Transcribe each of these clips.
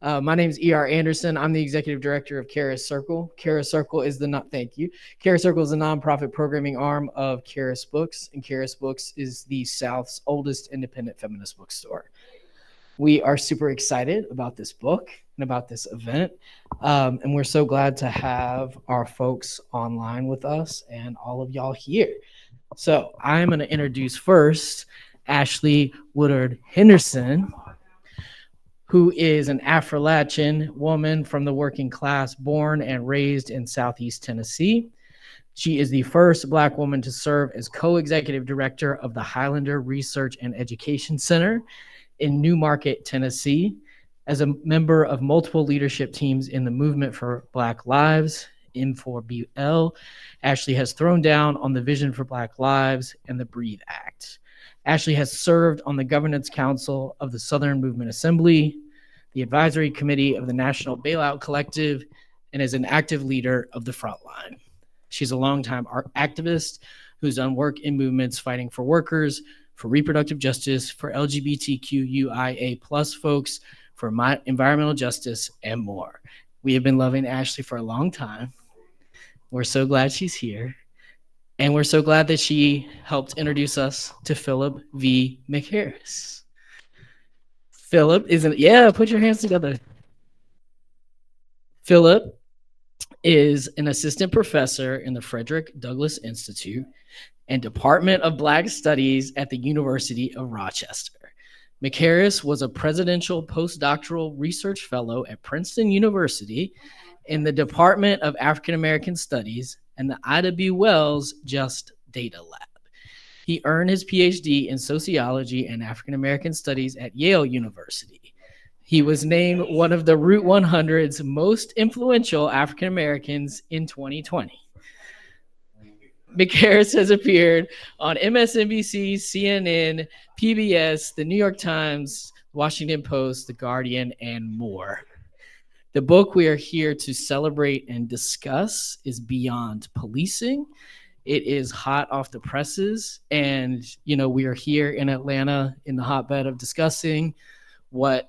My name is E.R. Anderson. I'm the executive director of Charis Circle. Charis Circle is the not thank you. Charis Circle is a nonprofit programming arm of Charis Books, and Charis Books is the South's oldest independent feminist bookstore. We are super excited about this book and about this event, and we're so glad to have our folks online with us and all of y'all here. So I'm going to introduce first Ash-Lee Woodard Henderson, who is an Appalachian woman from the working class, born and raised in Southeast Tennessee. She is the first Black woman to serve as co-executive director of the Highlander Research and Education Center in Newmarket, Tennessee, as a member of multiple leadership teams in the Movement for Black Lives, M4BL. Ash-Lee has thrown down on the Vision for Black Lives and the Breathe Act. Ash-Lee has served on the Governance Council of the Southern Movement Assembly, the Advisory Committee of the National Bailout Collective, and is an active leader of the Frontline. She's a longtime activist who's done work in movements fighting for workers, for reproductive justice, for LGBTQIA+ folks, for environmental justice, and more. We have been loving Ash-Lee for a long time. We're so glad she's here. And we're so glad that she helped introduce us to Philip V. McHarris. Philip put your hands together. Philip is an assistant professor in the Frederick Douglass Institute and Department of Black Studies at the University of Rochester. McHarris was a presidential postdoctoral research fellow at Princeton University in the Department of African American Studies and the Ida B. Wells Just Data Lab. He earned his PhD in sociology and African American studies at Yale University. He was named one of the Route 100's most influential African Americans in 2020. McHarris has appeared on MSNBC, CNN, PBS, The New York Times, Washington Post, The Guardian, and more. The book we are here to celebrate and discuss is Beyond Policing. It is hot off the presses, and we are here in Atlanta in the hotbed of discussing we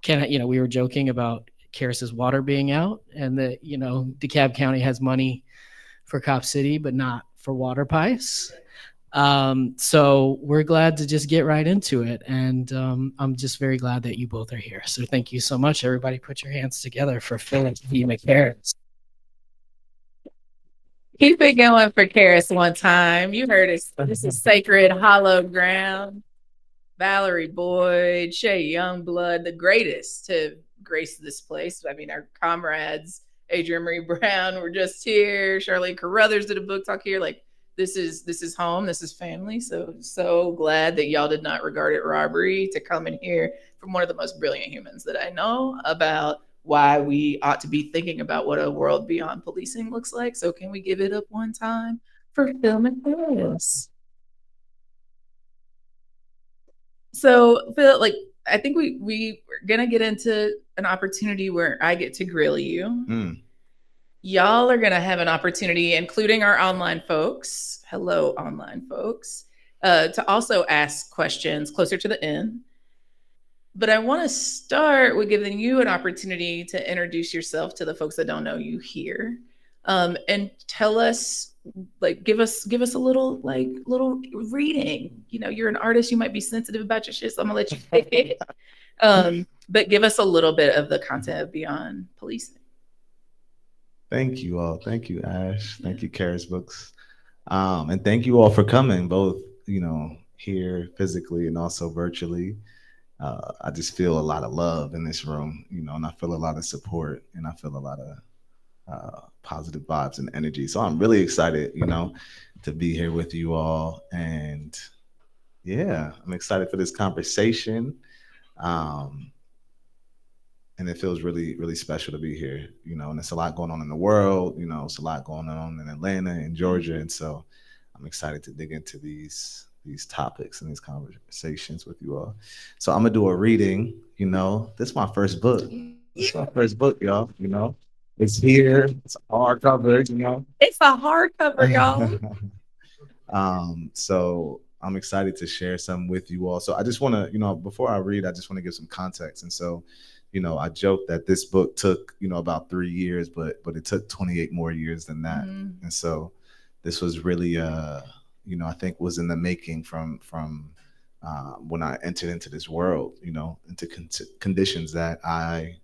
were joking about Charis's water being out, and that DeKalb County has money for Cop City, but not for water pipes. So we're glad to just get right into it. And I'm just very glad that you both are here. So thank you so much. Everybody put your hands together for Philip V. McHarris. Keep it going for Charis one time. You heard it. This is sacred, hollow ground. Valerie Boyd, Shay Youngblood, the greatest to grace this place. I mean, our comrades, Adrienne Marie Brown, were just here. Charlotte Carruthers did a book talk here. Like, this is home. This is family. So glad that y'all did not regard it robbery to come in here from one of the most brilliant humans that I know about why we ought to be thinking about what a world beyond policing looks like. So can we give it up one time for Phil McHarris? So Phil, I think we're gonna get into an opportunity where I get to grill you. Y'all are gonna have an opportunity, including our online folks. Hello, online folks, to also ask questions closer to the end. But I want to start with giving you an opportunity to introduce yourself to the folks that don't know you here, and tell us, give us a little reading. You're an artist, you might be sensitive about your shit, so I'm gonna let you take it. But give us a little bit of the content of Beyond Policing. Thank you all. Thank you, Ash. Thank you, Charis Books, and thank you all for coming, both here physically and also virtually. I just feel a lot of love in this room, and I feel a lot of support, and I feel a lot of positive vibes and energy. So I'm really excited, to be here with you all. And yeah, I'm excited for this conversation. And it feels really, really special to be here, and it's a lot going on in the world, it's a lot going on in Atlanta and Georgia. And so I'm excited to dig into these topics and these conversations with you all. So I'm gonna do a reading. This is my first book. It's my first book, y'all. It's here. It's a hardcover. It's a hardcover, y'all. So I'm excited to share some with you all. So I just want to, before I read, I just want to give some context. And so I joke that this book took, about 3 years, but it took 28 more years than that. And so this was really, I think was in the making from when I entered into this world, into conditions that I,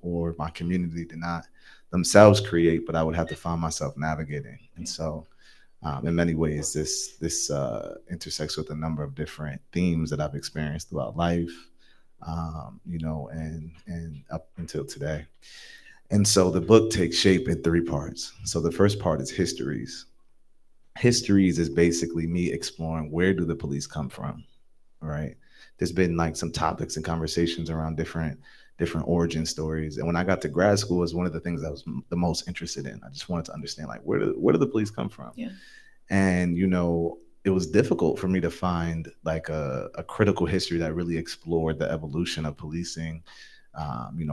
or my community did not themselves create, but I would have to find myself navigating. And so in many ways, this intersects with a number of different themes that I've experienced throughout life, and up until today. And so the book takes shape in 3 parts. So the first part is histories. Histories is basically me exploring, where do the police come from, right? There's been like some topics and conversations around different origin stories. And when I got to grad school, it was one of the things I was the most interested in. I just wanted to understand, like, where do the police come from? Yeah. And, it was difficult for me to find like a critical history that really explored the evolution of policing,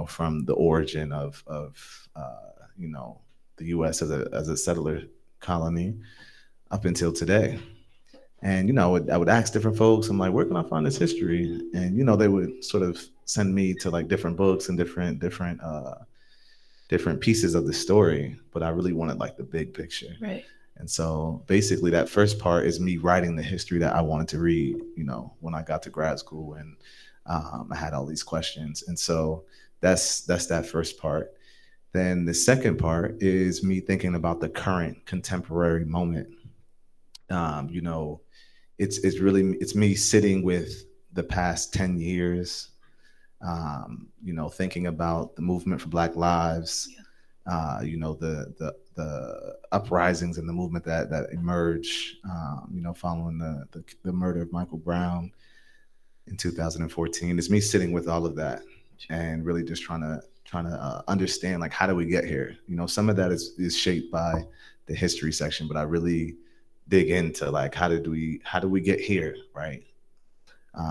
from the origin of the U.S. as a settler colony up until today. And, I would ask different folks, I'm like, where can I find this history? And, they would sort of send me to like different books and different pieces of the story. But I really wanted like the big picture. Right. And so basically that first part is me writing the history that I wanted to read, when I got to grad school, and I had all these questions. And so that's that first part. Then the second part is me thinking about the current contemporary moment. It's me sitting with the past 10 years, thinking about the movement for Black lives, the uprisings and the movement that emerged, following the murder of Michael Brown in 2014. It's me sitting with all of that and really just trying to understand, like, how do we get here? Some of that is shaped by the history section, but I really dig into like, how do we get here, right?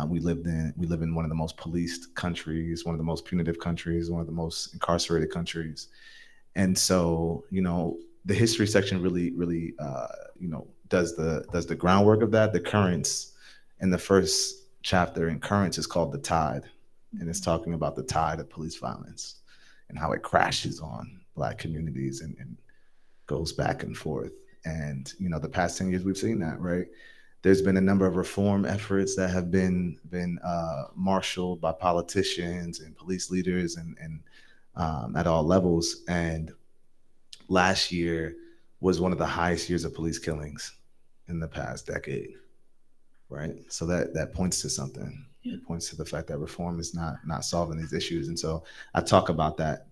We live in one of the most policed countries, one of the most punitive countries, one of the most incarcerated countries. And so, the history section really does the groundwork of that. The currents in the first chapter in Currents is called The Tide, and it's talking about the tide of police violence and how it crashes on Black communities and goes back and forth. And, the past 10 years we've seen that, right? There's been a number of reform efforts that have been marshaled by politicians and police leaders and at all levels. And last year was one of the highest years of police killings in the past decade, right? So that points to something. Yeah. It points to the fact that reform is not solving these issues. And so I talk about that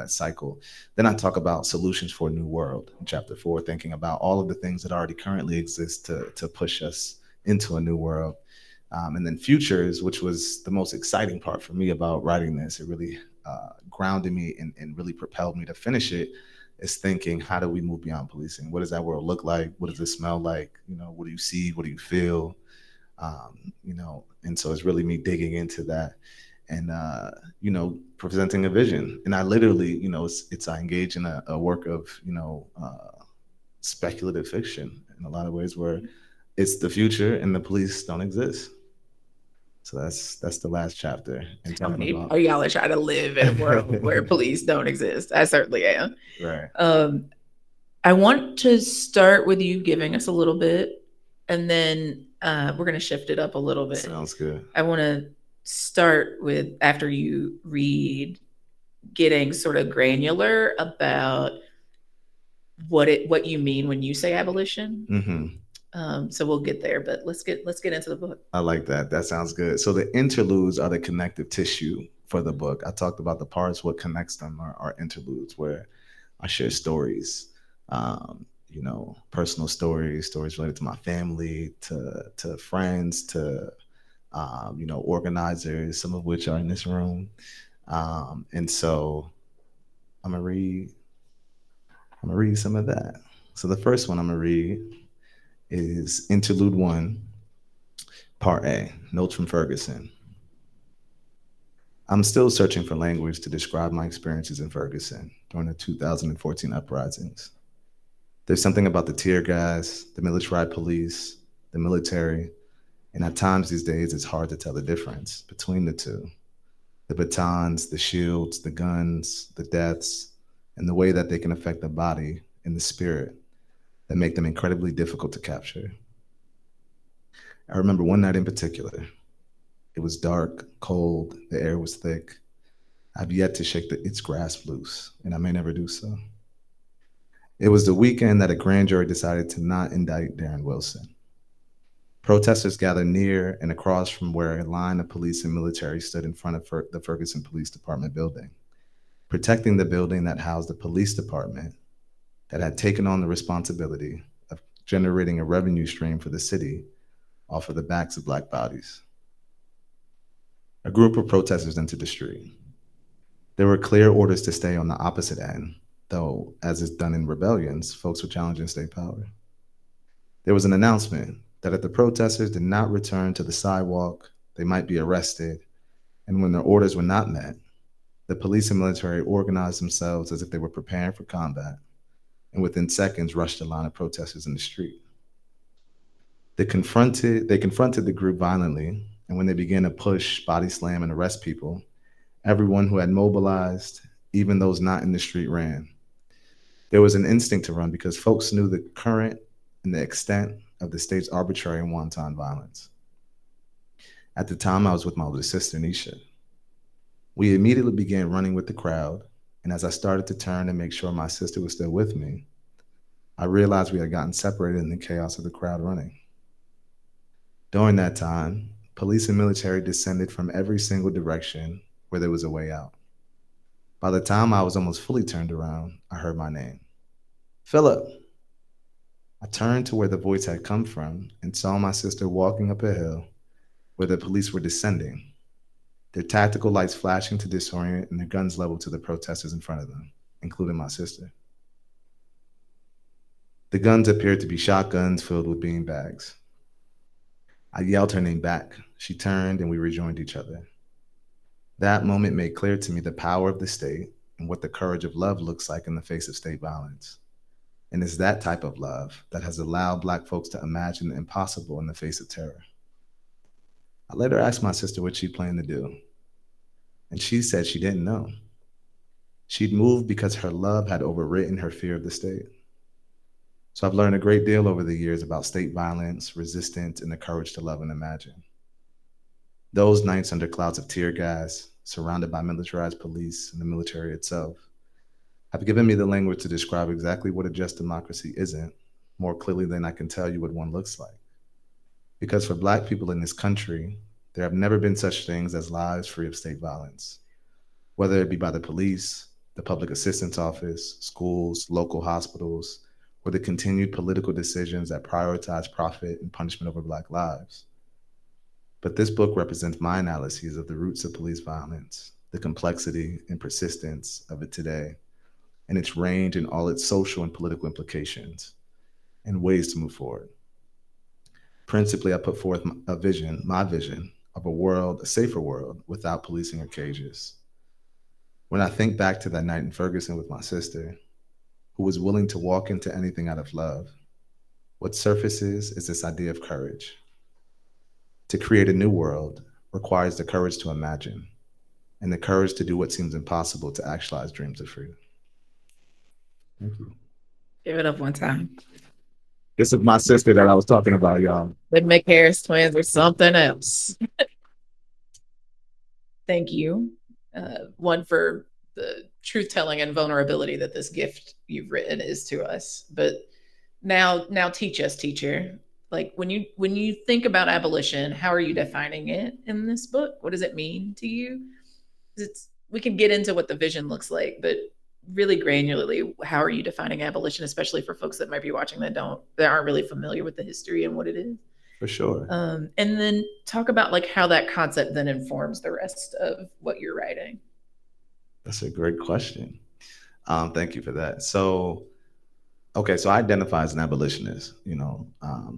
cycle. Then I talk about solutions for a new world in chapter 4, thinking about all of the things that already currently exist to push us into a new world. And then futures, which was the most exciting part for me about writing this. It really grounded me and really propelled me to finish it, is thinking, how do we move beyond policing? What does that world look like? What does it smell like? What do you see? What do you feel? And so it's really me digging into that and, presenting a vision. And I literally, I engage in a work of, speculative fiction in a lot of ways, where it's the future and the police don't exist. So that's the last chapter. And y'all are trying to live in a world where police don't exist. I certainly am. Right. I want to start with you giving us a little bit, and then we're going to shift it up a little bit. Sounds good. I want to start with, after you read, getting sort of granular about what you mean when you say abolition. Mm-hmm. So we'll get there, but let's get into the book. I like that. That sounds good. So the interludes are the connective tissue for the book. I talked about the parts. What connects them are interludes, where I share stories, personal stories related to my family, to friends, to organizers, some of which are in this room. And so I'm gonna read some of that. So the first one I'm gonna read is Interlude 1, Part A, Notes from Ferguson. I'm still searching for language to describe my experiences in Ferguson during the 2014 uprisings. There's something about the tear gas, the militarized police, the military, and at times these days it's hard to tell the difference between the two. The batons, the shields, the guns, the deaths, and the way that they can affect the body and the spirit that make them incredibly difficult to capture. I remember one night in particular. It was dark, cold, the air was thick. I've yet to shake its grasp loose, and I may never do so. It was the weekend that a grand jury decided to not indict Darren Wilson. Protesters gathered near and across from where a line of police and military stood in front of the Ferguson Police Department building, protecting the building that housed the police department that had taken on the responsibility of generating a revenue stream for the city off of the backs of Black bodies. A group of protesters entered the street. There were clear orders to stay on the opposite end, though, as is done in rebellions, folks were challenging state power. There was an announcement that if the protesters did not return to the sidewalk, they might be arrested, and when their orders were not met, the police and military organized themselves as if they were preparing for combat, and within seconds rushed a line of protesters in the street. They confronted the group violently, and when they began to push, body slam, and arrest people, everyone who had mobilized, even those not in the street, ran. There was an instinct to run because folks knew the current and the extent of the state's arbitrary and wanton violence. At the time, I was with my older sister, Nisha. We immediately began running with the crowd, and as I started to turn and make sure my sister was still with me, I realized we had gotten separated in the chaos of the crowd running. During that time, police and military descended from every single direction where there was a way out. By the time I was almost fully turned around, I heard my name. Philip. I turned to where the voice had come from and saw my sister walking up a hill where the police were descending, their tactical lights flashing to disorient and their guns leveled to the protesters in front of them, including my sister. The guns appeared to be shotguns filled with beanbags. I yelled her name back. She turned and we rejoined each other. That moment made clear to me the power of the state and what the courage of love looks like in the face of state violence. And it's that type of love that has allowed Black folks to imagine the impossible in the face of terror. I later asked my sister what she planned to do, and she said she didn't know. She'd moved because her love had overwritten her fear of the state. So I've learned a great deal over the years about state violence, resistance, and the courage to love and imagine. Those nights under clouds of tear gas, surrounded by militarized police and the military itself, have given me the language to describe exactly what a just democracy isn't, more clearly than I can tell you what one looks like. Because for Black people in this country, there have never been such things as lives free of state violence, whether it be by the police, the public assistance office, schools, local hospitals, or the continued political decisions that prioritize profit and punishment over Black lives. But this book represents my analyses of the roots of police violence, the complexity and persistence of it today, and its range and all its social and political implications, and ways to move forward. Principally, I put forth my vision of a safer world without policing or cages. When I think back to that night in Ferguson with my sister, who was willing to walk into anything out of love, what surfaces is this idea of courage. To create a new world requires the courage to imagine, and the courage to do what seems impossible to actualize dreams of freedom. Thank you. Give it up one time. This is my sister that I was talking about, y'all. The McHarris twins or something else. Thank you. One, for the truth telling and vulnerability that this gift you've written is to us. But now teach us, teacher. Like when you think about abolition, how are you defining it in this book? What does it mean to you? We can get into what the vision looks like, but really granularly, how are you defining abolition, especially for folks that might be watching that aren't really familiar with the history and what it is? For sure. And then talk about like how that concept then informs the rest of what you're writing. That's a great question. Thank you for that. So I identify as an abolitionist,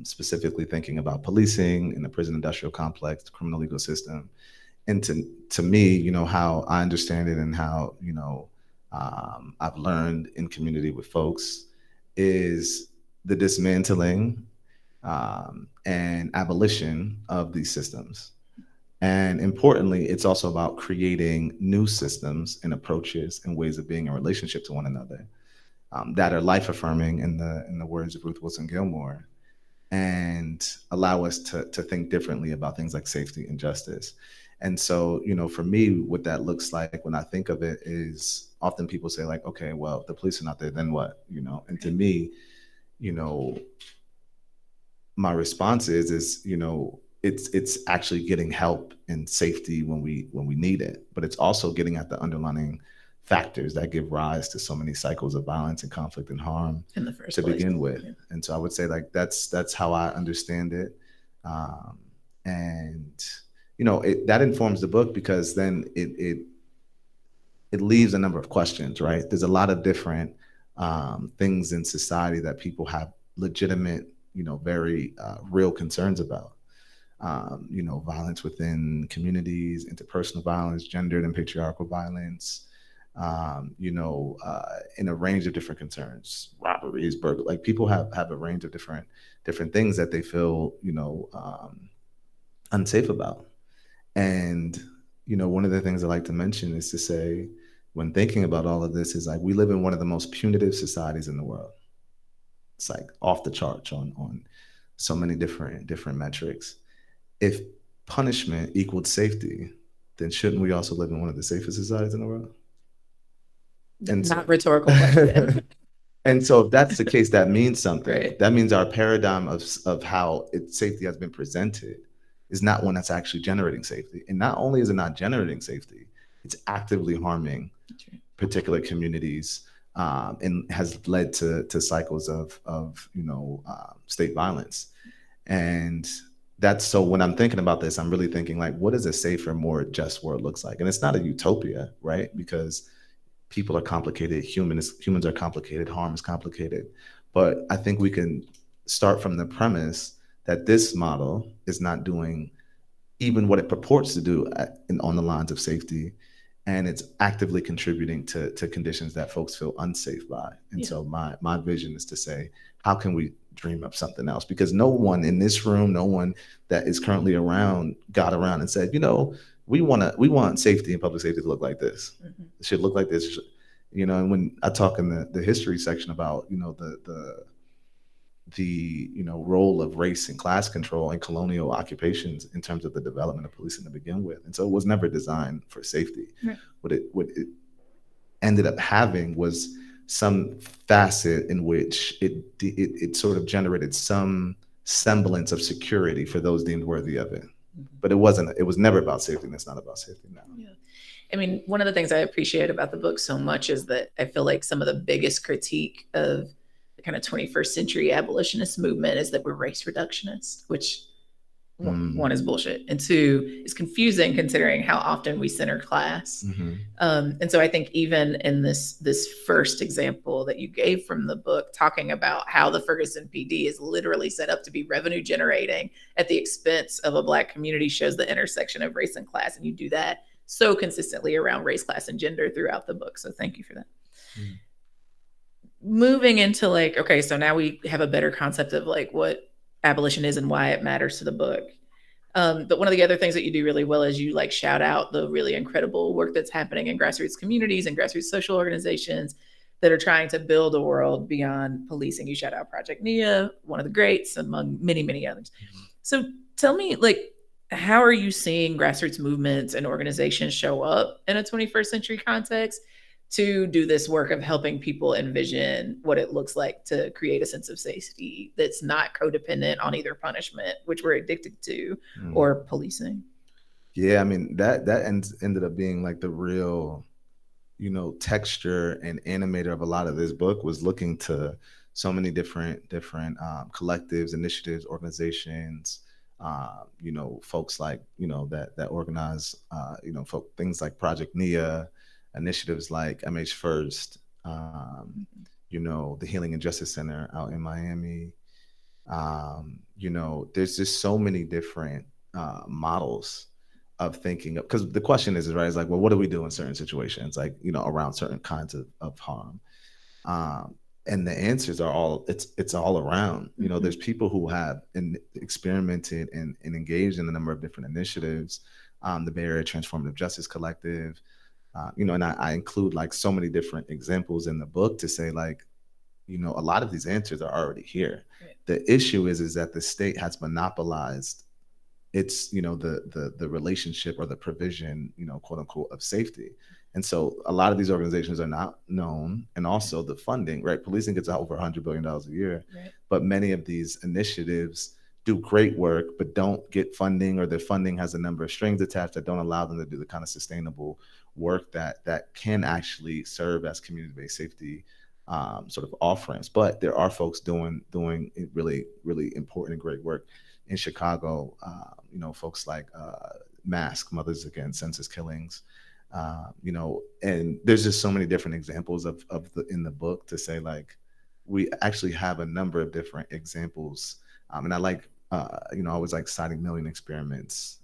specifically thinking about policing in the prison industrial complex, the criminal legal system. And to me, how I understand it and how, I've learned in community with folks is the dismantling and abolition of these systems. And importantly, it's also about creating new systems and approaches and ways of being in relationship to one another that are life affirming, in the words of Ruth Wilson Gilmore, and allow us to think differently about things like safety and justice. And so, for me, what that looks like when I think of it is, often people say like, okay, well, the police are not there, then what? And to me, my response is, it's actually getting help and safety when we need it, but it's also getting at the underlying factors that give rise to so many cycles of violence and conflict and harm in the first to place. begin with. Yeah. And so I would say like that's how I understand it. And that informs the book, because then it leaves a number of questions, right? There's a lot of different things in society that people have legitimate, very real concerns about. Violence within communities, interpersonal violence, gendered and patriarchal violence, in a range of different concerns, robberies, burglary. Like, people have a range of different things that they feel, unsafe about. And, one of the things I like to mention is to say, when thinking about all of this, is like, we live in one of the most punitive societies in the world. It's like off the charts on so many different metrics. If punishment equaled safety, then shouldn't we also live in one of the safest societies in the world? And not rhetorical question. And so if that's the case, that means something. Right. That means our paradigm of how safety has been presented is not one that's actually generating safety. And not only is it not generating safety, it's actively harming particular communities, and has led to cycles of state violence. And that's, so when I'm thinking about this, I'm really thinking like, what does a safer, more just world looks like? And it's not a utopia, right? Because people are complicated, humans are complicated, harm is complicated. But I think we can start from the premise that this model is not doing even what it purports to do on the lines of safety, and it's actively contributing to conditions that folks feel unsafe by. And so my vision is to say, how can we dream up something else? Because no one in this room, no one that is currently around got around and said, we want safety and public safety to look like this. Mm-hmm. It should look like this. And when I talk in the history section about, the role of race and class control in colonial occupations in terms of the development of policing to begin with. And so it was never designed for safety. Right. What it ended up having was some facet in which it sort of generated some semblance of security for those deemed worthy of it. But it was never about safety, and it's not about safety now. Yeah. I mean, one of the things I appreciate about the book so much is that I feel like some of the biggest critique of the kind of 21st century abolitionist movement is that we're race reductionists, which one is bullshit, and two is confusing considering how often we center class. Mm-hmm. And so I think even in this first example that you gave from the book, talking about how the Ferguson PD is literally set up to be revenue generating at the expense of a Black community, shows the intersection of race and class. And you do that so consistently around race, class, and gender throughout the book. So thank you for that. Mm-hmm. Moving into like, okay, so now we have a better concept of like what abolition is and why it matters to the book. But one of the other things that you do really well is you like shout out the really incredible work that's happening in grassroots communities and grassroots social organizations that are trying to build a world beyond policing. You shout out Project Nia, one of the greats, among many, many others. Mm-hmm. So tell me, like, how are you seeing grassroots movements and organizations show up in a 21st century context to do this work of helping people envision what it looks like to create a sense of safety that's not codependent on either punishment, which we're addicted to, or policing? Yeah, I mean, that ended up being like the real, texture and animator of a lot of this book, was looking to so many different collectives, initiatives, organizations, folks like, that organize, things like Project Nia, initiatives like MH First, the Healing and Justice Center out in Miami. There's just so many different models of thinking, because the question is right, it's like, well, what do we do in certain situations, like, around certain kinds of harm? And the answers are all, it's all around. There's people who have experimented and engaged in a number of different initiatives, the Bay Area Transformative Justice Collective, and I include like so many different examples in the book to say like, a lot of these answers are already here. Right. The issue is that the state has monopolized its, the relationship or the provision, quote unquote, of safety. And so a lot of these organizations are not known. And also the funding, right? Policing gets over $100 billion a year, right. But many of these initiatives do great work, but don't get funding, or their funding has a number of strings attached that don't allow them to do the kind of sustainable work that can actually serve as community-based safety sort of offerings. But there are folks doing really, really important and great work in Chicago. Folks like MASK, Mothers Against Senseless Killings, and there's just so many different examples in the book to say like, we actually have a number of different examples. And I like, I always like citing Million Experiments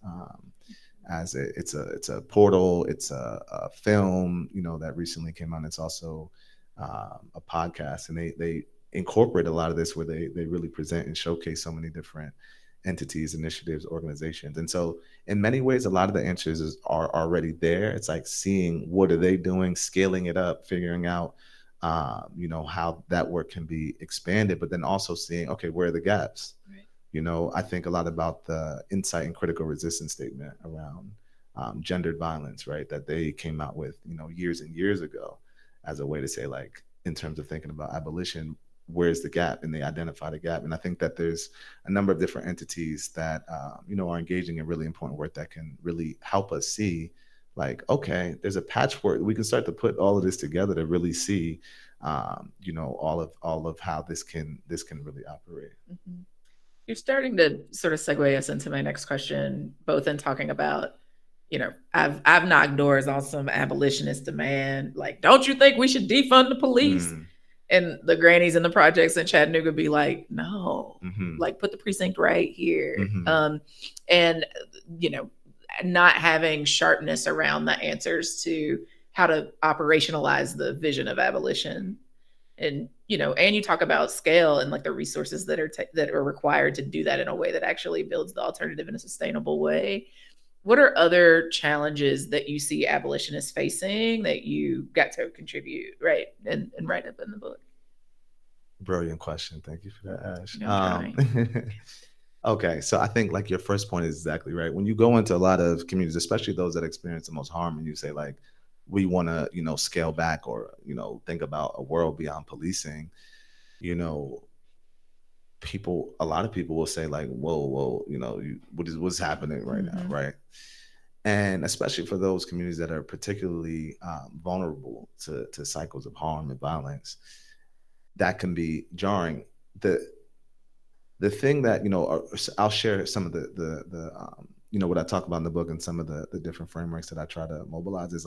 as it's a portal, it's a film, that recently came out. It's also a podcast, and they incorporate a lot of this where they really present and showcase so many different entities, initiatives, organizations. And so in many ways, a lot of the answers are already there. It's like seeing what are they doing, scaling it up, figuring out, how that work can be expanded, but then also seeing, okay, where are the gaps? Right. I think a lot about the insight and critical resistance statement around gendered violence, right? That they came out with, years and years ago as a way to say like, in terms of thinking about abolition, where's the gap? And they identified a gap. And I think that there's a number of different entities that, are engaging in really important work that can really help us see like, okay, there's a patchwork. We can start to put all of this together to really see, all of how this can really operate. Mm-hmm. You're starting to sort of segue us into my next question, both in talking about, I've knocked doors on some abolitionist demand, like, don't you think we should defund the police? And the grannies in the projects in Chattanooga be like, no, like put the precinct right here. And, not having sharpness around the answers to how to operationalize the vision of abolition. And, and you talk about scale and like the resources that are required to do that in a way that actually builds the alternative in a sustainable way. What are other challenges that you see abolitionists facing that you got to contribute, right, and write up in the book? Brilliant question. Thank you for that, Ash. No, okay, so I think like your first point is exactly right. When you go into a lot of communities, especially those that experience the most harm, and you say like, we want to, scale back or, think about a world beyond policing, a lot of people will say like, whoa, what's happening right now, right? And especially for those communities that are particularly vulnerable to cycles of harm and violence, that can be jarring. The thing that, I'll share some of the what I talk about in the book and some of the different frameworks that I try to mobilize is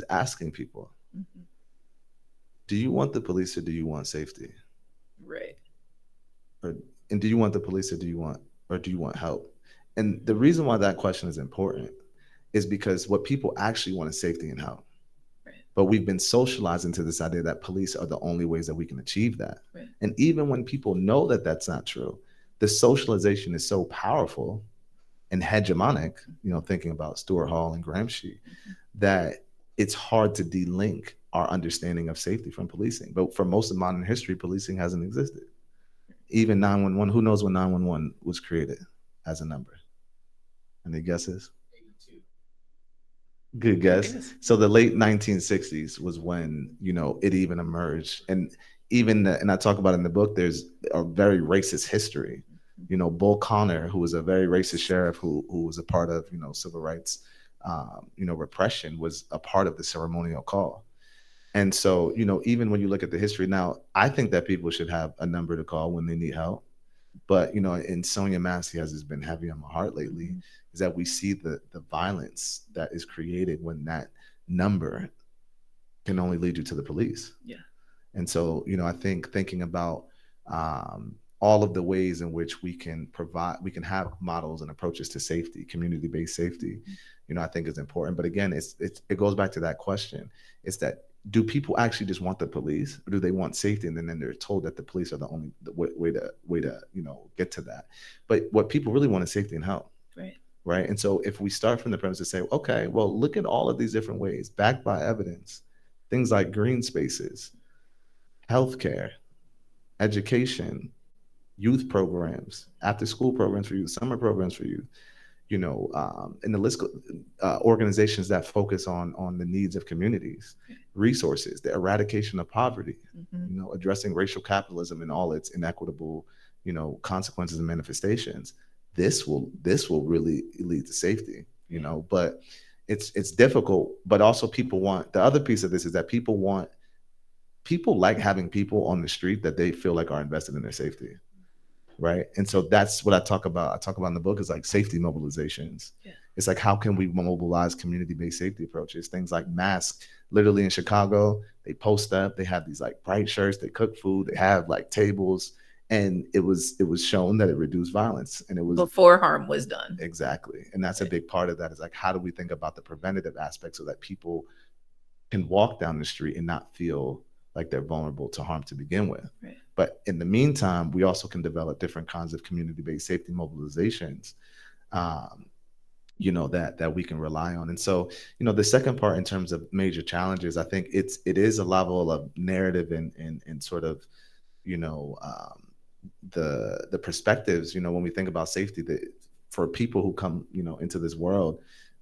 asking people, do you want the police or do you want safety? Right. And do you want the police or do you want help? And the reason why that question is important is because what people actually want is safety and help. Right. But we've been socialized into this idea that police are the only ways that we can achieve that. Right. And even when people know that that's not true, the socialization is so powerful and hegemonic, thinking about Stuart Hall and Gramsci, that it's hard to de-link our understanding of safety from policing. But for most of modern history, policing hasn't existed. Even 911, who knows when 911 was created as a number? Any guesses? 82. Good guess. So the late 1960s was when, it even emerged. And and I talk about in the book, there's a very racist history. Bull Connor, who was a very racist sheriff who was a part of, civil rights, repression, was a part of the ceremonial call. And so, even when you look at the history now, I think that people should have a number to call when they need help. But, and Sonia Massey has been heavy on my heart lately, is that we see the violence that is created when that number can only lead you to the police. Yeah. And so, I think thinking about all of the ways in which we can have models and approaches to safety, community-based safety, I think is important. But again, it goes back to that question. It's that, do people actually just want the police, or do they want safety? And then they're told that the police are the only way to get to that. But what people really want is safety and help. Right. right? And so if we start from the premise to say, okay, well, look at all of these different ways, backed by evidence, things like green spaces, healthcare, education, youth programs, after school programs for youth, summer programs for youth, and the list, organizations that focus on the needs of communities, resources, the eradication of poverty, addressing racial capitalism and all its inequitable, consequences and manifestations. This will really lead to safety, but it's difficult. But also, people want, the other piece of this is that people like having people on the street that they feel like are invested in their safety. Right. And so that's what I talk about in the book, is like safety mobilizations. Yeah. It's like, how can we mobilize community-based safety approaches? Things like masks. Literally in Chicago, they post up, they have these like bright shirts, they cook food, they have like tables, and it was shown that it reduced violence, and it was before harm was done. Exactly. And that's a big part of that, is like, how do we think about the preventative aspect so that people can walk down the street and not feel like they're vulnerable to harm to begin with. Right. But in the meantime, we also can develop different kinds of community-based safety mobilizations, that we can rely on. And so, the second part in terms of major challenges, I think it is a level of narrative and sort of, the perspectives, when we think about safety, that for people who come, into this world,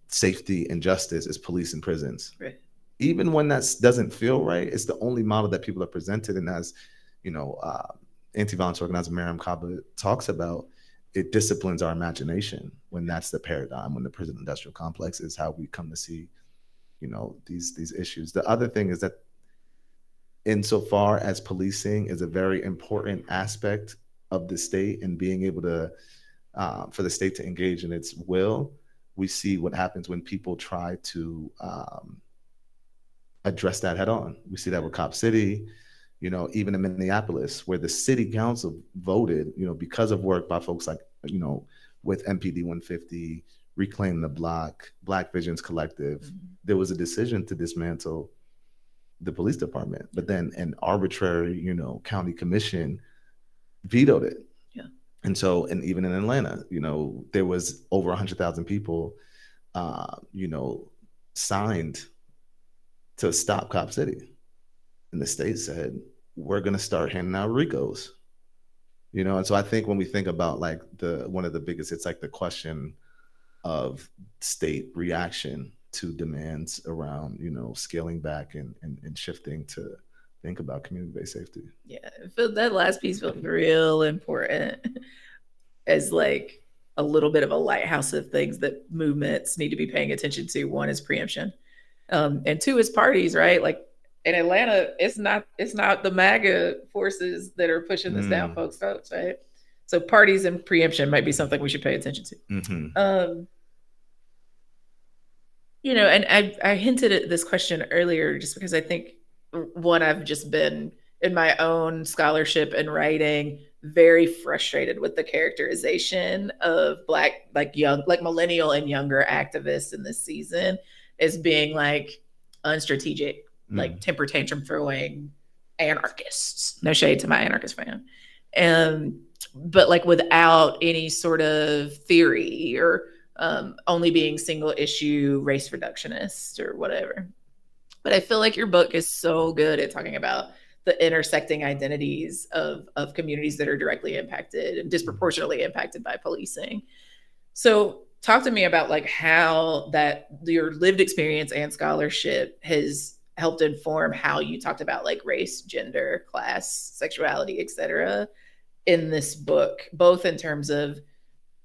safety and justice is police and prisons. Right. Even when that doesn't feel right, it's the only model that people are presented. And as, anti-violence organizer Miriam Kaba talks about, it disciplines our imagination when that's the paradigm, when the prison industrial complex is how we come to see, these issues. The other thing is that insofar as policing is a very important aspect of the state and being able to, for the state to engage in its will, we see what happens when people try to, address that head on. We see that with Cop City, even in Minneapolis, where the city council voted, because of work by folks like, with MPD 150, Reclaim the Block, Black Visions Collective, there was a decision to dismantle the police department, but then an arbitrary, county commission vetoed it. Yeah. And so, and even in Atlanta, there was over 100,000 people, signed to stop Cop City. And the state said, we're going to start handing out RICOs. And so I think when we think about like one of the biggest, it's like the question of state reaction to demands around, scaling back and shifting to think about community-based safety. Yeah, I feel that last piece felt real important as like a little bit of a lighthouse of things that movements need to be paying attention to. One is preemption. And two is parties, right? Like in Atlanta, it's not the MAGA forces that are pushing this down folks' votes, right? So parties and preemption might be something we should pay attention to. Mm-hmm. And I hinted at this question earlier just because I think, one, I've just been in my own scholarship and writing very frustrated with the characterization of Black, like young, like millennial and younger activists in this season as being like unstrategic, like temper tantrum throwing anarchists. No shade to my anarchist fan. But like without any sort of theory or only being single issue race reductionist or whatever. But I feel like your book is so good at talking about the intersecting identities of communities that are directly impacted and disproportionately impacted by policing. So talk to me about like how that your lived experience and scholarship has helped inform how you talked about like race, gender, class, sexuality, et cetera, in this book, both in terms of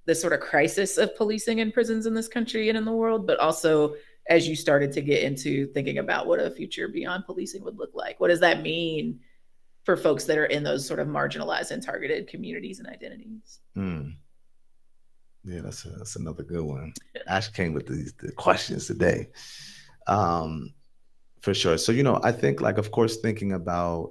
the sort of crisis of policing in prisons in this country and in the world, but also as you started to get into thinking about what a future beyond policing would look like. What does that mean for folks that are in those sort of marginalized and targeted communities and identities? Yeah, that's another good one. Ash came with the questions today, for sure. So, I think like, of course, thinking about,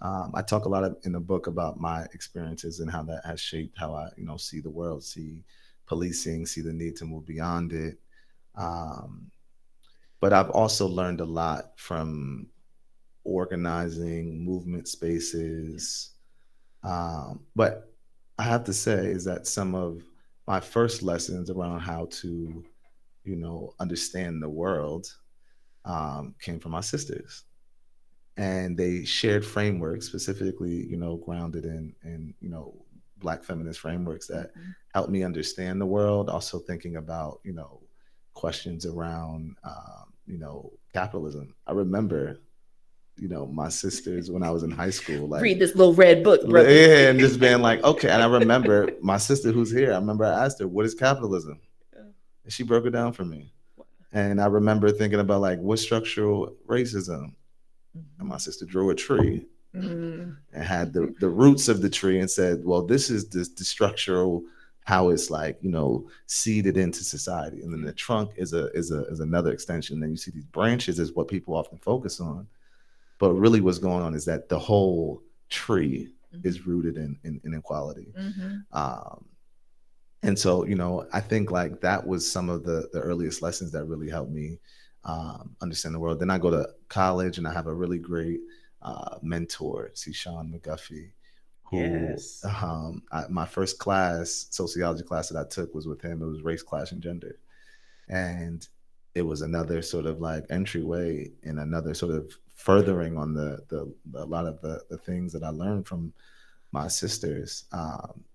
I talk a lot in the book about my experiences and how that has shaped how I, see the world, see policing, see the need to move beyond it. But I've also learned a lot from organizing movement spaces. But I have to say is that some of my first lessons around how to, understand the world came from my sisters. And they shared frameworks, specifically, grounded in Black feminist frameworks that helped me understand the world. Also thinking about, questions around, capitalism. I remember, my sisters when I was in high school, like, read this little red book, brother. yeah, and just being like, okay. And I remember my sister who's here. I remember I asked her, "What is capitalism?" And she broke it down for me. And I remember thinking about like, what's structural racism? And my sister drew a tree and had the roots of the tree and said, well, this is the structural, how it's like, seeded into society. And then the trunk is another extension. Then you see these branches is what people often focus on. But really what's going on is that the whole tree is rooted in inequality. And so, I think like that was some of the earliest lessons that really helped me understand the world. Then I go to college and I have a really great mentor, Sean McGuffey, who my first class, sociology class that I took was with him. It was race, class, and gender. And it was another sort of like entryway and another sort of furthering on a lot of the things that I learned from my sisters.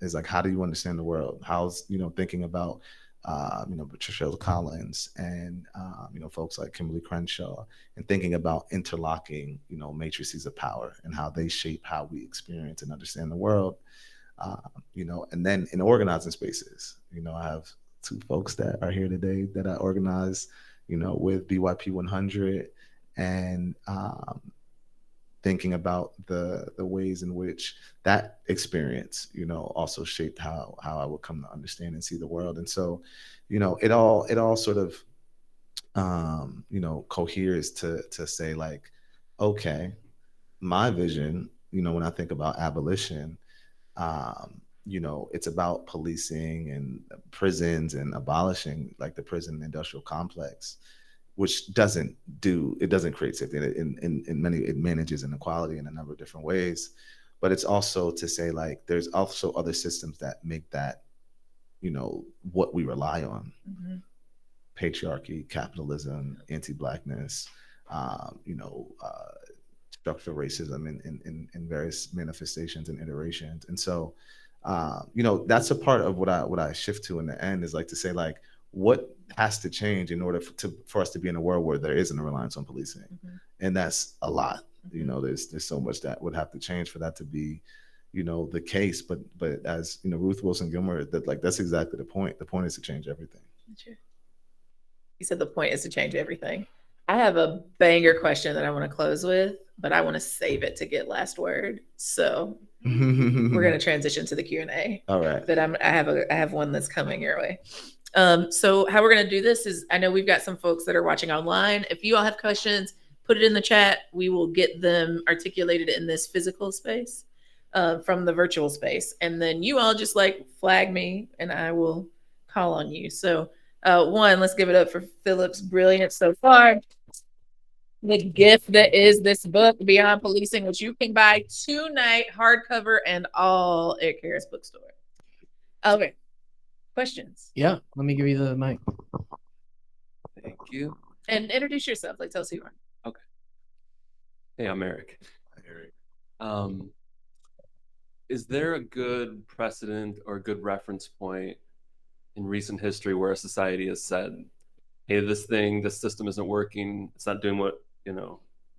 Is like, how do you understand the world? How's, thinking about Patricia Collins and folks like Kimberly Crenshaw, and thinking about interlocking matrices of power and how they shape how we experience and understand the world. And then in organizing spaces, I have two folks that are here today that I organize with BYP 100, and thinking about the ways in which that experience, also shaped how I would come to understand and see the world. And so, it all sort of, coheres to say like, okay, my vision, when I think about abolition, it's about policing and prisons and abolishing like the prison industrial complex, which doesn't create safety. It manages inequality in a number of different ways. But it's also to say like, there's also other systems that make that, what we rely on. Patriarchy, capitalism, anti-Blackness, structural racism in various manifestations and iterations. And so, that's a part of what I shift to in the end, is like to say like, what has to change in order for us to be in a world where there isn't a reliance on policing. And that's a lot. There's so much that would have to change for that to be, the case. But as Ruth Wilson Gilmore, that's exactly the point. The point is to change everything. You said the point is to change everything. I have a banger question that I want to close with, but I want to save it to get last word. So we're going to transition to the Q&A. All right. But I have one that's coming your way. So how we're going to do this is, I know we've got some folks that are watching online. If you all have questions, put it in the chat. We will get them articulated in this physical space from the virtual space. And then you all just like flag me and I will call on you. So one, let's give it up for Philip's brilliance so far. The gift that is this book, Beyond Policing, which you can buy tonight, hardcover and all at Charis Bookstore. Okay. Questions? Yeah, let me give you the mic. Thank you. And introduce yourself. Like, tell us who you are. Okay. Hey, I'm Eric. Hi, Eric. Is there a good precedent or a good reference point in recent history where a society has said, hey, this system isn't working, it's not doing what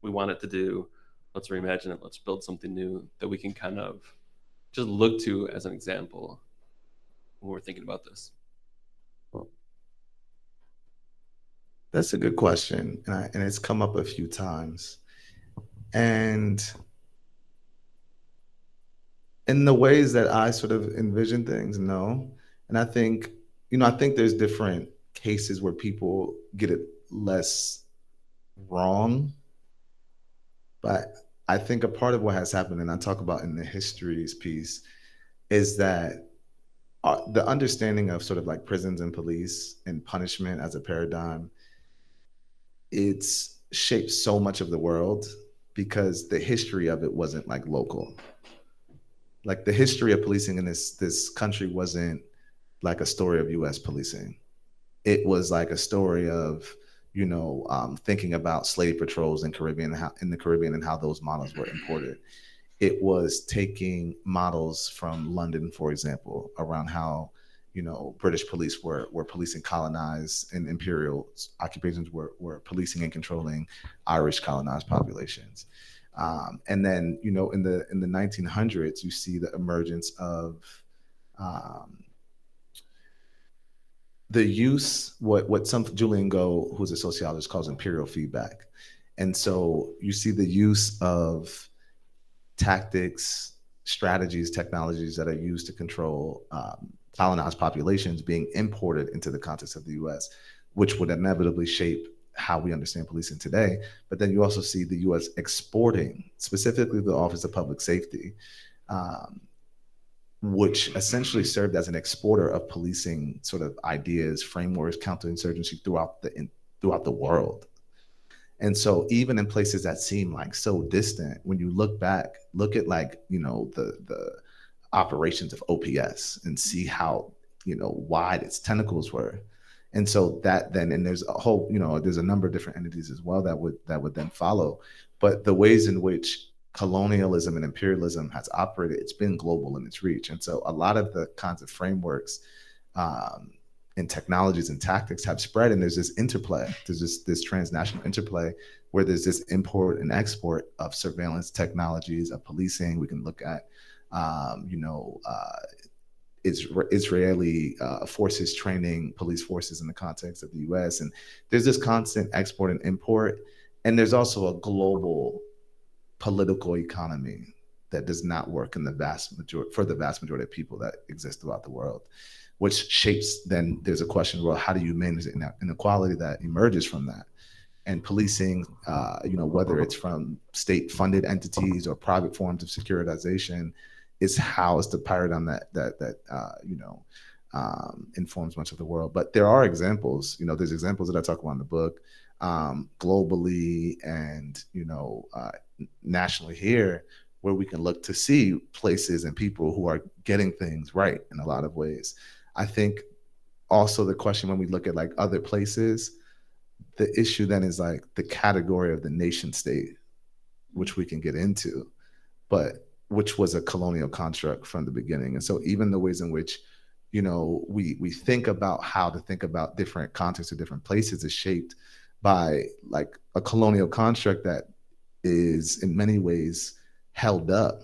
we want it to do, let's reimagine it, let's build something new that we can kind of just look to as an example when we're thinking about this? That's a good question, and it's come up a few times. And in the ways that I sort of envision things, no. And I think there's different cases where people get it less wrong. But I think a part of what has happened, and I talk about in the histories piece, is that the understanding of sort of like prisons and police and punishment as a paradigm, it's shaped so much of the world because the history of it wasn't like local. Like the history of policing in this country wasn't like a story of U.S. policing. It was like a story of, thinking about slave patrols in the Caribbean and how those models were imported. It was taking models from London, for example, around how, British police were policing colonized and imperial occupations, were policing and controlling Irish colonized populations. And then, in the 1900s, you see the emergence of the use, what some Julian Go, who's a sociologist, calls imperial feedback. And so you see the use of tactics, strategies, technologies that are used to control colonized populations being imported into the context of the US, which would inevitably shape how we understand policing today. But then you also see the US exporting, specifically the Office of Public Safety, which essentially served as an exporter of policing sort of ideas, frameworks, counterinsurgency throughout the world. And so even in places that seem like so distant, when you look back, look at the operations of OPS and see how, wide its tentacles were. And so that then, and there's a whole, there's a number of different entities as well that would then follow. But the ways in which colonialism and imperialism has operated, it's been global in its reach. And so a lot of the kinds of frameworks and technologies and tactics have spread, and there's this interplay, there's this transnational interplay where there's this import and export of surveillance technologies, of policing. We can look at, Israeli forces training police forces in the context of the US. And there's this constant export and import. And there's also a global political economy that does not work for the vast majority of people that exist throughout the world, which shapes, then there's a question, well, how do you manage the inequality that emerges from that? And policing, whether it's from state-funded entities or private forms of securitization, is the paradigm that informs much of the world. But there are examples, there's examples that I talk about in the book, globally and, nationally here, where we can look to see places and people who are getting things right in a lot of ways. I think also the question when we look at like other places, the issue then is like the category of the nation state, which we can get into, but which was a colonial construct from the beginning. And so even the ways in which, we think about how to think about different contexts or different places is shaped by like a colonial construct that is in many ways held up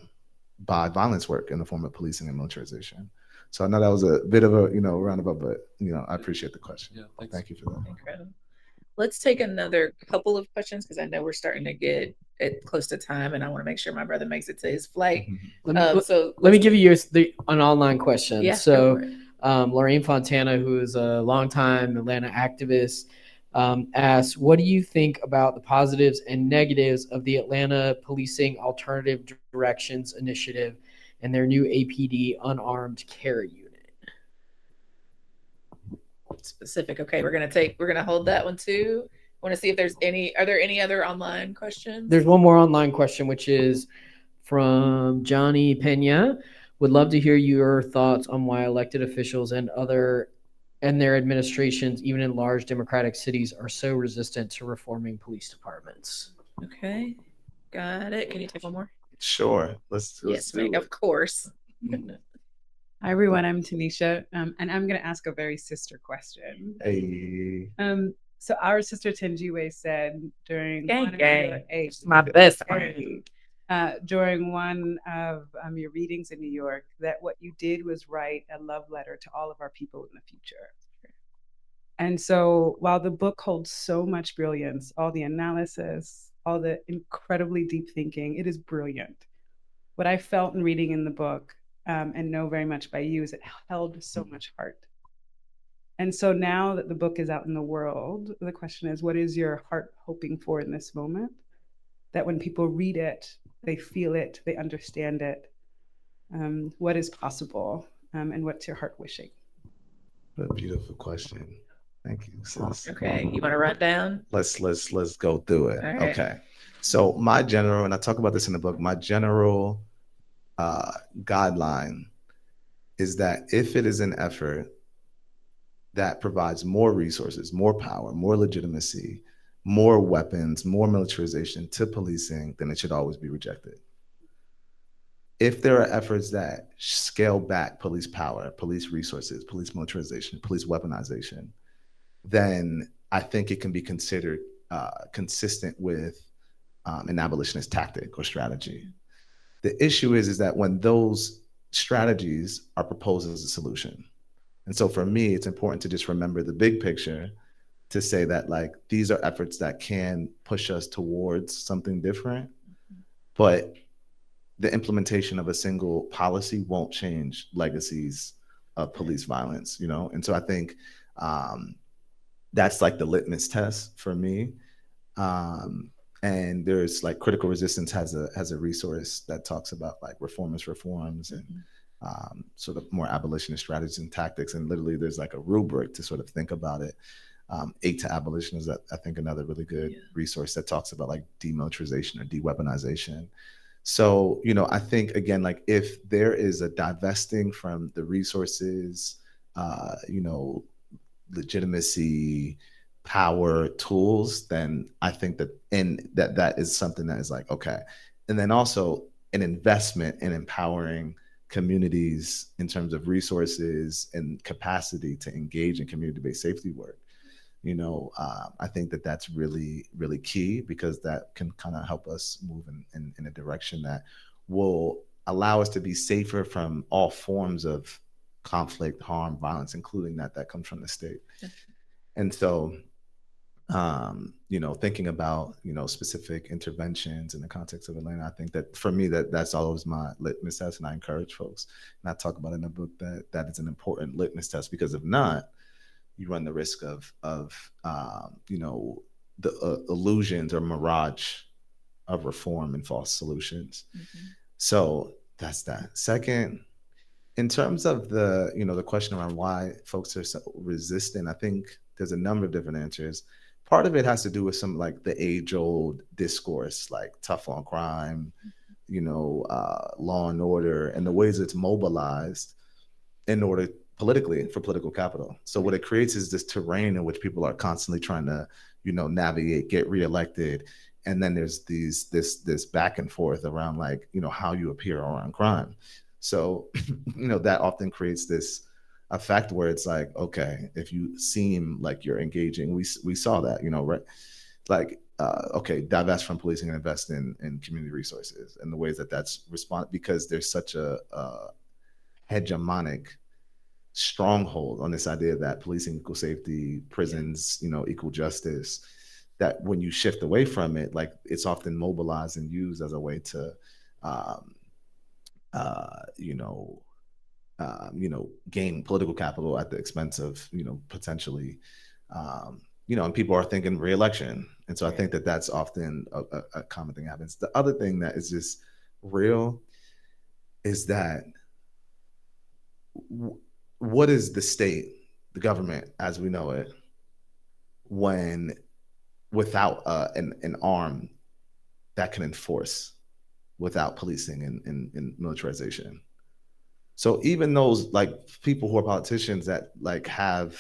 by violence work in the form of policing and militarization. So I know that was a bit of a, roundabout, but, I appreciate the question. Yeah, thank you for that. Incredible. Let's take another couple of questions because I know we're starting to get close to time, and I want to make sure my brother makes it to his flight. Let me give you an online question. Yeah, so Lorraine Fontana, who is a longtime Atlanta activist, asks, what do you think about the positives and negatives of the Atlanta Policing Alternative Directions Initiative and their new APD unarmed carry unit? Specific. Okay, we're gonna hold that one too. I want to see if are there any other online questions? There's one more online question, which is from Johnny Pena. Would love to hear your thoughts on why elected officials and their administrations, even in large democratic cities, are so resistant to reforming police departments. Okay, got it. Can you take one more? Sure. Let's yes, do it. Of course. Hi, everyone. I'm Tanisha, and I'm going to ask a very sister question. Hey. So our sister Tenjiwe said during my best friend. During one of your readings in New York, that what you did was write a love letter to all of our people in the future. And so while the book holds so much brilliance, all the analysis, all the incredibly deep thinking, it is brilliant. What I felt in reading in the book, and know very much by you, is it held so much heart. And so now that the book is out in the world, the question is, what is your heart hoping for in this moment? That when people read it, they feel it, they understand it. What is possible, and what's your heart wishing? What a beautiful question. Thank you, sis. Okay, you want to run down? Let's go through it. Right. Okay. So my general, and I talk about this in the book, my general guideline is that if it is an effort that provides more resources, more power, more legitimacy, more weapons, more militarization to policing, then it should always be rejected. If there are efforts that scale back police power, police resources, police militarization, police weaponization, then I think it can be considered consistent with an abolitionist tactic or strategy. The issue is that when those strategies are proposed as a solution. And so for me, it's important to just remember the big picture, to say that like these are efforts that can push us towards something different, but the implementation of a single policy won't change legacies of police violence, you know? And so I think that's like the litmus test for me. And there's like Critical Resistance has a resource that talks about like reformist reforms and sort of more abolitionist strategies and tactics. And literally there's like a rubric to sort of think about it. 8 to Abolition is, I think, another really good resource that talks about like demilitarization or de-weaponization. So, you know, I think, again, like if there is a divesting from the resources, you know, legitimacy, power, tools, then I think that that is something that is like, okay. And then also an investment in empowering communities in terms of resources and capacity to engage in community-based safety work. You know, I think that that's really, really key, because that can kind of help us move in a direction that will allow us to be safer from all forms of conflict, harm, violence, including that comes from the state. And so, you know, thinking about, you know, specific interventions in the context of Atlanta, I think that for me, that's always my litmus test, and I encourage folks, and I talk about in the book that is an important litmus test, because if not, you run the risk of you know, the illusions or mirage of reform and false solutions. So that's that. Second, in terms of the, you know, the question around why folks are so resistant, I think there's a number of different answers. Part of it has to do with some like the age-old discourse, like tough on crime, you know, law and order, and the ways it's mobilized in order politically for political capital. So what it creates is this terrain in which people are constantly trying to, you know, navigate, get reelected. And then there's this back and forth around like, you know, how you appear around crime. So, you know, that often creates this effect where it's like, okay, if you seem like you're engaging, we saw that, you know, right? Like, okay, divest from policing and invest in community resources, and the ways that that's because there's such a hegemonic stronghold on this idea that policing equals safety, prisons, you know, equal justice, that when you shift away from it, like it's often mobilized and used as a way to, you know, gain political capital at the expense of, you know, potentially, you know, and people are thinking re-election. And so I think that that's often a common thing that happens. The other thing that is just real is that what is the state, the government as we know it, when without an arm that can enforce, without policing and militarization? So even those like people who are politicians that like have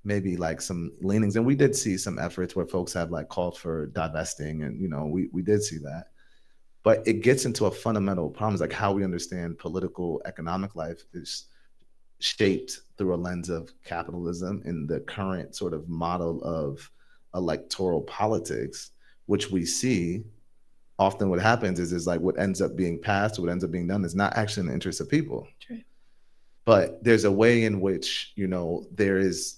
maybe like some leanings, and we did see some efforts where folks have like called for divesting, and you know, we did see that, but it gets into a fundamental problem. It's like how we understand political economic life is shaped through a lens of capitalism in the current sort of model of electoral politics, which we see often what happens is like what ends up being passed, what ends up being done is not actually in the interest of people. True. But there's a way in which, you know, there is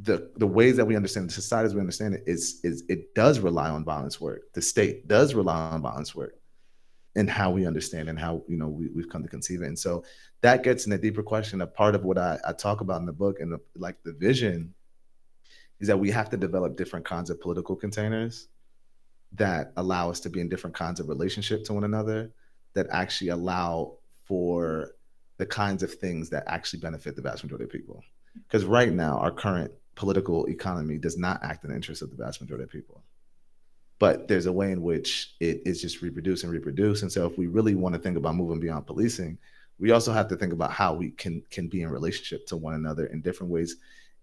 the ways that we understand the society as we understand it is it does rely on violence work. The state does rely on violence work and how we understand and how, you know, we've come to conceive it. And so that gets in a deeper question. A part of what I talk about in the book and like the vision is that we have to develop different kinds of political containers that allow us to be in different kinds of relationship to one another, that actually allow for the kinds of things that actually benefit the vast majority of people. Because right now, our current political economy does not act in the interest of the vast majority of people. But there's a way in which it is just reproduce. And so if we really want to think about moving beyond policing, we also have to think about how we can be in relationship to one another in different ways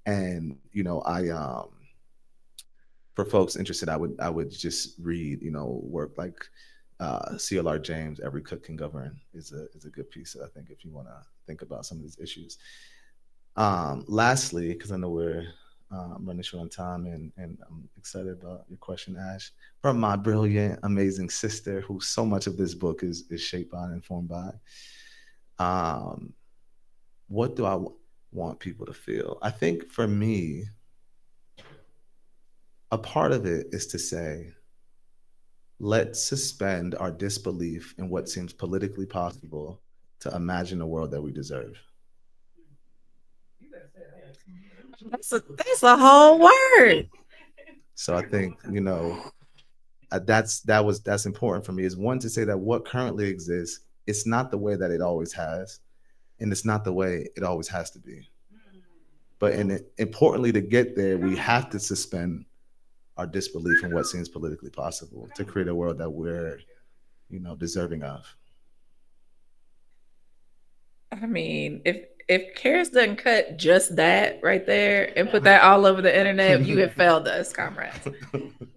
And I for folks interested, I would just read work like CLR James, Every Cook Can Govern is a good piece, I think, if you want to think about some of these issues. Lastly, because I know we're running short on time, and I'm excited about your question, Ash, from my brilliant, amazing sister, who so much of this book is shaped by and informed by. What do I want people to feel? I think for me, a part of it is to say, let's suspend our disbelief in what seems politically possible to imagine a world that we deserve. That's a whole word. So I think, that's important for me, is one, to say that what currently exists, it's not the way that it always has, and it's not the way it always has to be. But importantly, to get there, we have to suspend our disbelief in what seems politically possible to create a world that we're, deserving of. I mean, if Charis doesn't cut just that right there and put that all over the internet, you have failed us, comrades.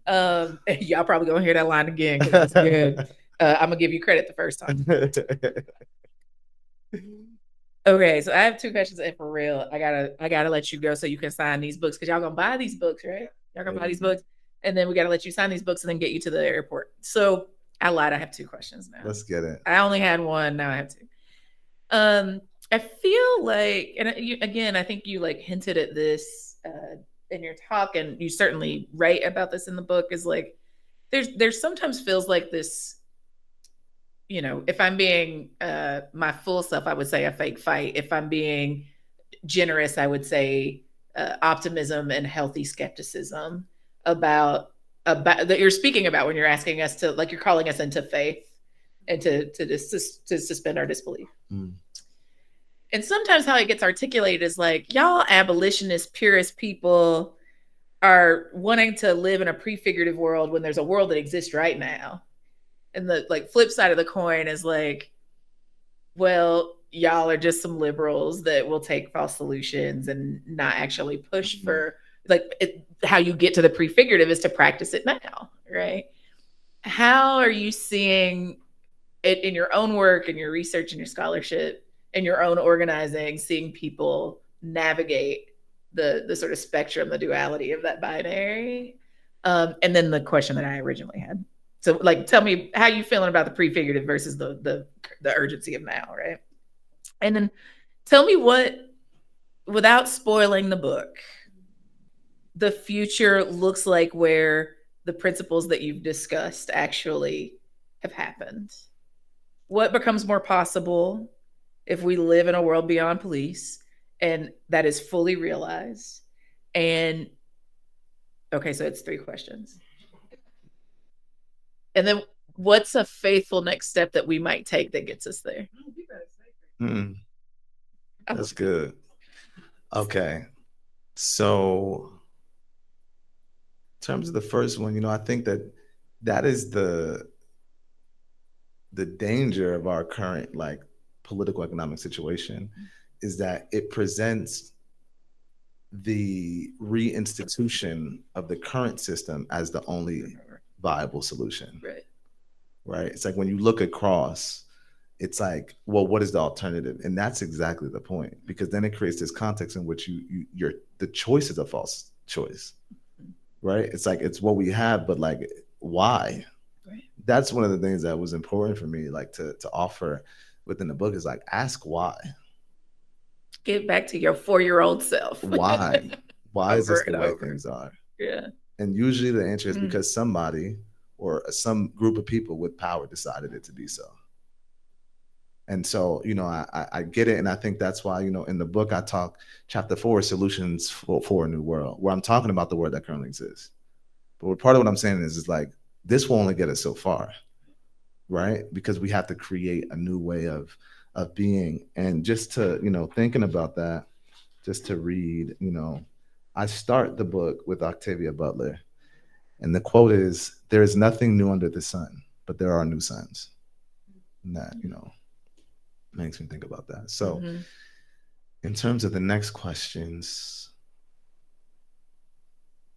Y'all probably gonna hear that line again because it's good. I'm gonna give you credit the first time. Okay, so I have 2 questions, and for real, I gotta let you go so you can sign these books, because y'all gonna buy these books, right? Y'all gonna buy these books, and then we gotta let you sign these books and then get you to the airport. So I lied. I have 2 questions now. Let's get it. I only had 1. Now I have 2. I feel like, and again, I think you like hinted at this in your talk, and you certainly write about this in the book, is like there's sometimes feels like this, if I'm being my full self, I would say a fake fight. If I'm being generous, I would say optimism and healthy skepticism about that you're speaking about when you're asking us to, like, you're calling us into faith and to suspend our disbelief. And sometimes how it gets articulated is like, y'all abolitionist, purist people are wanting to live in a prefigurative world when there's a world that exists right now. And the flip side of the coin is like, well, y'all are just some liberals that will take false solutions and not actually push for how you get to the prefigurative is to practice it now, right? How are you seeing it in your own work and your research and your scholarship and your own organizing, seeing people navigate the sort of spectrum, the duality of that binary? And then the question that I originally had. So tell me how you feeling about the prefigurative versus the urgency of now, right? And then tell me what, without spoiling the book, the future looks like where the principles that you've discussed actually have happened. What becomes more possible if we live in a world beyond police and that is fully realized? And okay, so it's 3 questions. And then what's a faithful next step that we might take that gets us there? That's good. Okay. So in terms of the first one, I think that is the danger of our current political economic situation, is that it presents the reinstitution of the current system as the only viable solution. Right. It's like when you look across, it's like, well, what is the alternative? And that's exactly the point, because then it creates this context in which the choice is a false choice. Right. It's like, it's what we have, but why? Right. That's one of the things that was important for me, to offer within the book, is ask why. Get back to your 4-year-old self. Why? Why is this the way things are? Yeah. And usually the answer is because somebody or some group of people with power decided it to be so. And so, I get it. And I think that's why, in the book, I talk, chapter 4, solutions for a new world, where I'm talking about the world that currently exists. But part of what I'm saying is this will only get us so far, right? Because we have to create a new way of being. And just to, thinking about that, just to read, I start the book with Octavia Butler. And the quote is, "There is nothing new under the sun, but there are new suns." And that, makes me think about that. So in terms of the next questions,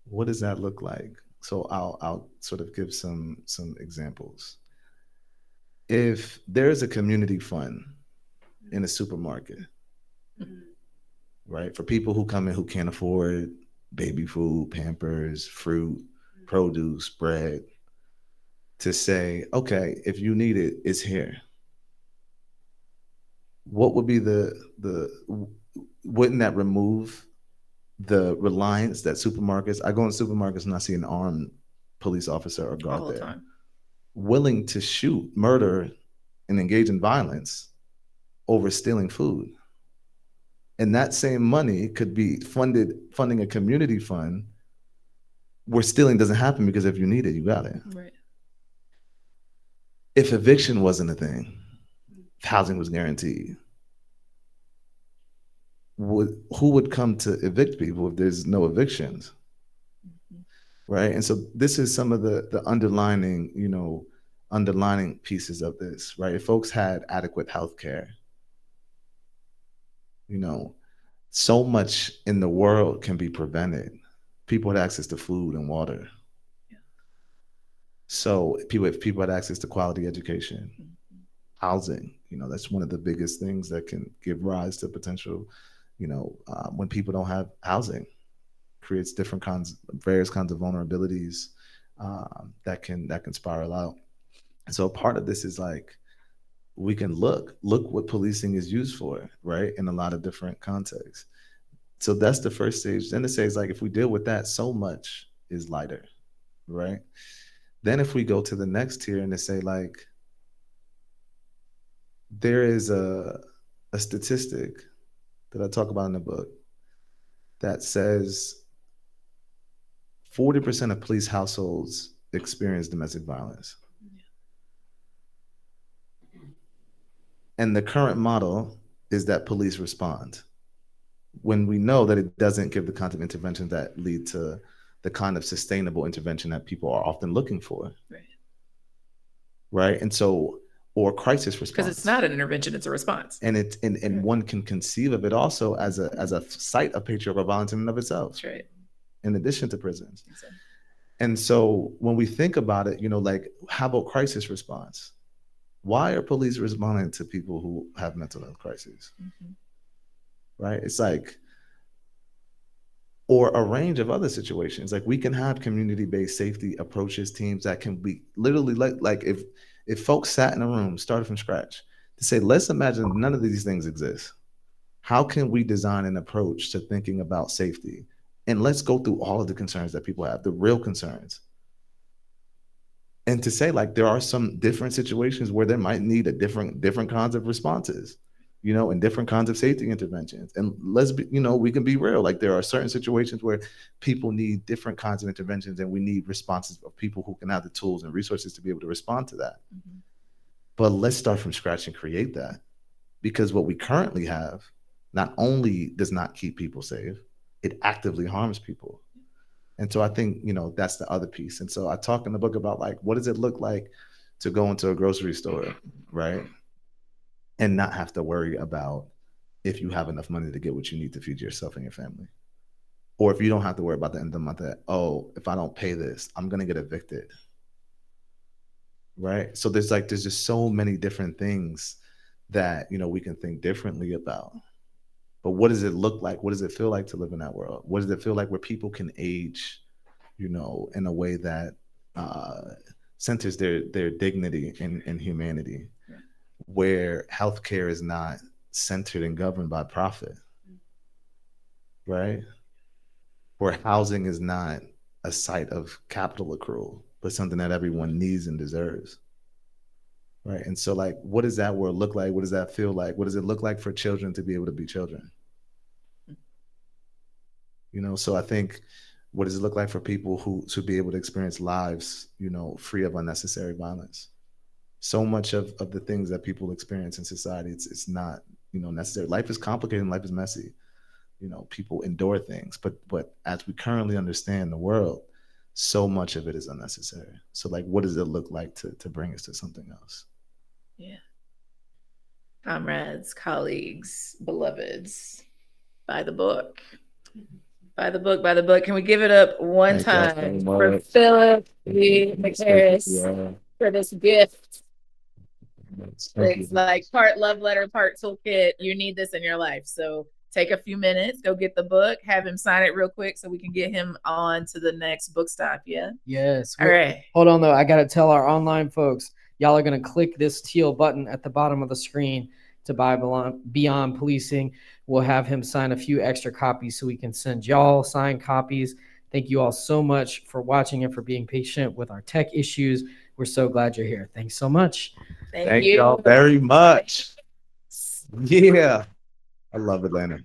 What does that look like? So I'll sort of give some examples. If there's a community fund in a supermarket, right, for people who come in who can't afford baby food, Pampers, fruit, produce, bread, to say, okay, if you need it, it's here. What would be wouldn't that remove the reliance that supermarkets, I go in supermarkets and I see an armed police officer or guard All the there, time. willing to shoot, murder, and engage in violence over stealing food. And that same money could be funding a community fund where stealing doesn't happen, because if you need it, you got it. Right. If eviction wasn't a thing, if housing was guaranteed, who would come to evict people if there's no evictions? Right. And so this is some of the underlining pieces of this, right? If folks had adequate health care, so much in the world can be prevented. People had access to food and water. Yeah. So if people had access to quality education, housing, that's one of the biggest things that can give rise to potential, when people don't have housing, creates various kinds of vulnerabilities that can spiral out. And so part of this is like, we can look what policing is used for, right, in a lot of different contexts. So that's the first stage. Then it says, like, if we deal with that, so much is lighter, right? Then if we go to the next tier and they say, like, there is a statistic that I talk about in the book that says 40% of police households experience domestic violence. And the current model is that police respond, when we know that it doesn't give the kind of interventions that lead to the kind of sustainable intervention that people are often looking for. Right. And so, or crisis response. Because it's not an intervention, it's a response. And one can conceive of it also as a site of patriarchal violence in and of itself. That's right. In addition to prisons. Exactly. And so when we think about it, like, how about crisis response? Why are police responding to people who have mental health crises? Mm-hmm. Right? It's like, or a range of other situations. Like, we can have community-based safety approaches, teams that can be literally like if folks sat in a room, started from scratch, to say, let's imagine none of these things exist. How can we design an approach to thinking about safety? And let's go through all of the concerns that people have, the real concerns. And to say, like, there are some different situations where there might need a different kinds of responses, and different kinds of safety interventions. And let's be, we can be real. Like, there are certain situations where people need different kinds of interventions, and we need responses of people who can have the tools and resources to be able to respond to that. Mm-hmm. But let's start from scratch and create that, because what we currently have not only does not keep people safe, it actively harms people. And so I think, that's the other piece. And so I talk in the book about, like, what does it look like to go into a grocery store, right? And not have to worry about if you have enough money to get what you need to feed yourself and your family. Or if you don't have to worry about the end of the month that, oh, if I don't pay this, I'm going to get evicted. Right? So there's just so many different things that, we can think differently about. But what does it look like? What does it feel like to live in that world? What does it feel like where people can age, in a way that centers their dignity and humanity, where healthcare is not centered and governed by profit, right? Where housing is not a site of capital accrual, but something that everyone needs and deserves. Right. And so, like, what does that world look like? What does that feel like? What does it look like for children to be able to be children? So I think, what does it look like for people who to be able to experience lives, free of unnecessary violence? So much of the things that people experience in society, it's not, necessary. Life is complicated and life is messy. People endure things, but as we currently understand the world, so much of it is unnecessary. So, like, what does it look like to bring us to something else? Yeah. Comrades, colleagues, beloveds, buy the book. By the book, by the book. Can we give it up one Thank y'all time so for much. Philip V. McHarris Yeah. for this gift? Thank It's you. like part love letter, part toolkit. You need this in your life. So take a few minutes, go get the book, have him sign it real quick so we can get him on to the next book stop. Yeah. Yes. All right. Hold on though. I got to tell our online folks, y'all are going to click this teal button at the bottom of the screen to buy Beyond Policing. We'll have him sign a few extra copies so we can send y'all signed copies. Thank you all so much for watching and for being patient with our tech issues. We're so glad you're here. Thanks so much. Thank y'all very much. Yeah. I love Atlanta.